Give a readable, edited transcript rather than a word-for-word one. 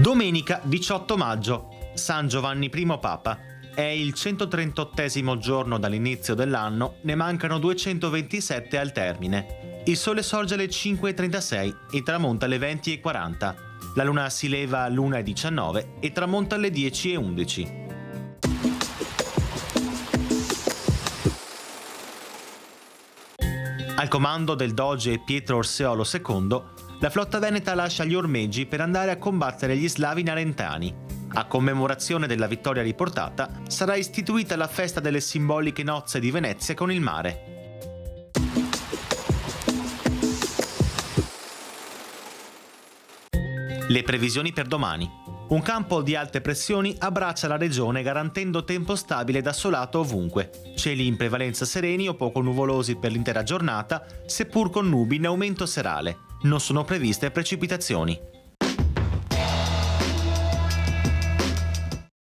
Domenica 18 maggio, San Giovanni I Papa. È il 138° giorno dall'inizio dell'anno, ne mancano 227 al termine. Il sole sorge alle 5:36 e tramonta alle 20:40. La luna si leva all'1:19 e tramonta alle 10:11. Al comando del doge Pietro Orseolo II, la flotta veneta lascia gli ormeggi per andare a combattere gli slavi narentani. A commemorazione della vittoria riportata, sarà istituita la festa delle simboliche nozze di Venezia con il mare. Le previsioni per domani. Un campo di alte pressioni abbraccia la regione garantendo tempo stabile ed assolato ovunque. Cieli in prevalenza sereni o poco nuvolosi per l'intera giornata, seppur con nubi in aumento serale. Non sono previste precipitazioni.